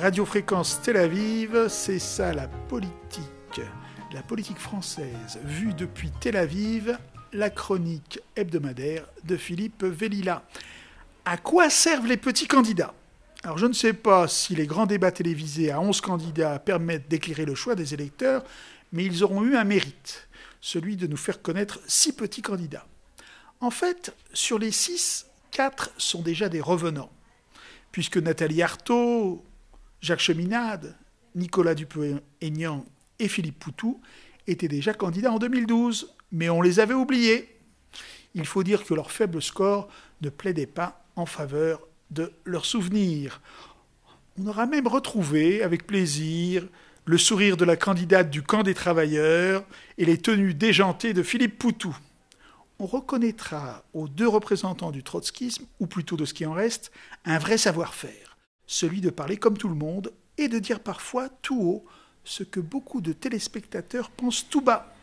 Radio Fréquence Tel Aviv, c'est ça la politique française vue depuis Tel Aviv, la chronique hebdomadaire de Philippe Vellila. À quoi servent les petits candidats ? Alors je ne sais pas si les grands débats télévisés à 11 candidats permettent d'éclairer le choix des électeurs, mais ils auront eu un mérite, celui de nous faire connaître 6 petits candidats. En fait, sur les 6, 4 sont déjà des revenants, puisque Nathalie Arthaud, Jacques Cheminade, Nicolas Dupont-Aignan et Philippe Poutou étaient déjà candidats en 2012, mais on les avait oubliés. Il faut dire que leur faible score ne plaidait pas en faveur de leurs souvenirs. On aura même retrouvé, avec plaisir, le sourire de la candidate du camp des travailleurs et les tenues déjantées de Philippe Poutou. On reconnaîtra aux 2 représentants du trotskisme, ou plutôt de ce qui en reste, un vrai savoir-faire, celui de parler comme tout le monde et de dire parfois tout haut ce que beaucoup de téléspectateurs pensent tout bas.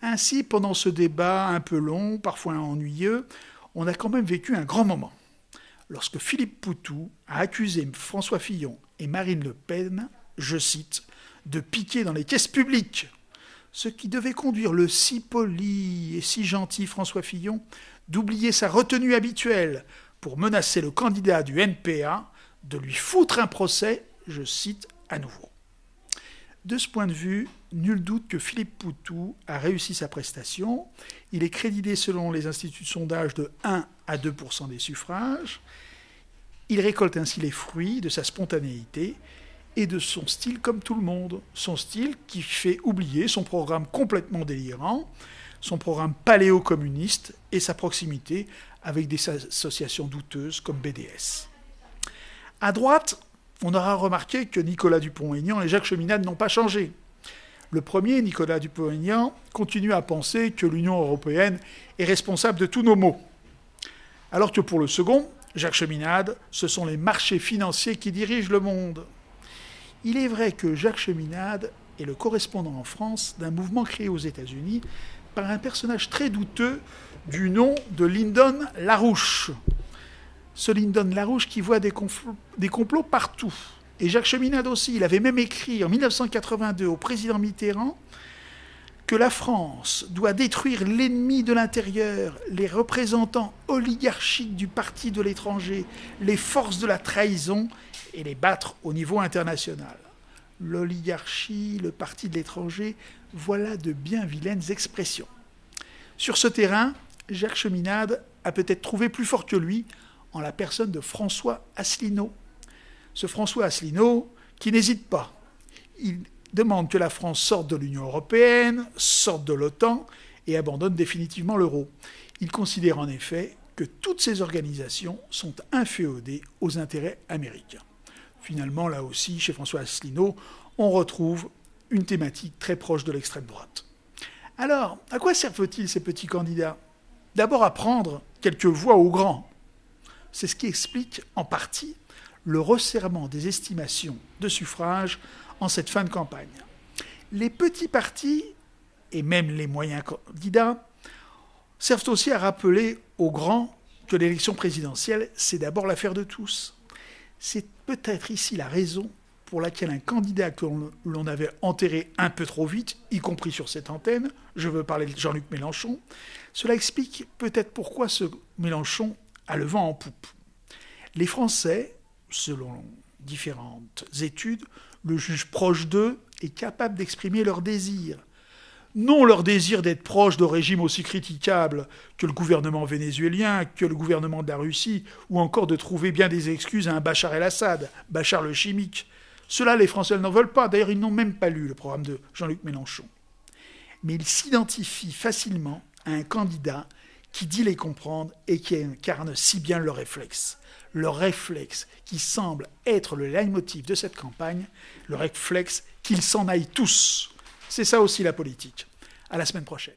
Ainsi, pendant ce débat un peu long, parfois ennuyeux, on a quand même vécu un grand moment. Lorsque Philippe Poutou a accusé François Fillon et Marine Le Pen, je cite, de piquer dans les caisses publiques, ce qui devait conduire le si poli et si gentil François Fillon d'oublier sa retenue habituelle pour menacer le candidat du NPA de lui foutre un procès, je cite à nouveau. De ce point de vue, nul doute que Philippe Poutou a réussi sa prestation. Il est crédité selon les instituts de sondage de 1 à 2% des suffrages. Il récolte ainsi les fruits de sa spontanéité et de son style comme tout le monde. Son style qui fait oublier son programme complètement délirant, son programme paléo-communiste et sa proximité avec des associations douteuses comme BDS. À droite, on aura remarqué que Nicolas Dupont-Aignan et Jacques Cheminade n'ont pas changé. Le premier, Nicolas Dupont-Aignan, continue à penser que l'Union européenne est responsable de tous nos maux. Alors que pour le second, Jacques Cheminade, ce sont les marchés financiers qui dirigent le monde. Il est vrai que Jacques Cheminade est le correspondant en France d'un mouvement créé aux États-Unis par un personnage très douteux du nom de Lyndon LaRouche. Ce Lyndon LaRouche qui voit des complots partout. Et Jacques Cheminade aussi, il avait même écrit en 1982 au président Mitterrand que la France doit détruire l'ennemi de l'intérieur, les représentants oligarchiques du parti de l'étranger, les forces de la trahison et les battre au niveau international. L'oligarchie, le parti de l'étranger, voilà de bien vilaines expressions. Sur ce terrain, Jacques Cheminade a peut-être trouvé plus fort que lui en la personne de François Asselineau. Ce François Asselineau qui n'hésite pas. Il demande que la France sorte de l'Union européenne, sorte de l'OTAN et abandonne définitivement l'euro. Il considère en effet que toutes ces organisations sont inféodées aux intérêts américains. Finalement, là aussi, chez François Asselineau, on retrouve une thématique très proche de l'extrême droite. Alors, à quoi servent-ils ces petits candidats ? D'abord à prendre quelques voix aux grands. C'est ce qui explique en partie le resserrement des estimations de suffrages en cette fin de campagne. Les petits partis, et même les moyens candidats, servent aussi à rappeler aux grands que l'élection présidentielle, c'est d'abord l'affaire de tous. C'est peut-être ici la raison pour laquelle un candidat que l'on avait enterré un peu trop vite, y compris sur cette antenne, je veux parler de Jean-Luc Mélenchon, cela explique peut-être pourquoi ce Mélenchon a le vent en poupe. Les Français, selon différentes études, le jugent proche d'eux et capable d'exprimer leur désir. Non leur désir d'être proche de régimes aussi critiquables que le gouvernement vénézuélien, que le gouvernement de la Russie, ou encore de trouver bien des excuses à un Bachar el-Assad, Bachar le chimique. Cela, les Français n'en veulent pas. D'ailleurs, ils n'ont même pas lu le programme de Jean-Luc Mélenchon. Mais ils s'identifient facilement à un candidat qui dit les comprendre et qui incarne si bien leur réflexe. Leur réflexe qui semble être le leitmotiv de cette campagne, le réflexe qu'ils s'en aillent tous. C'est ça aussi la politique. À la semaine prochaine.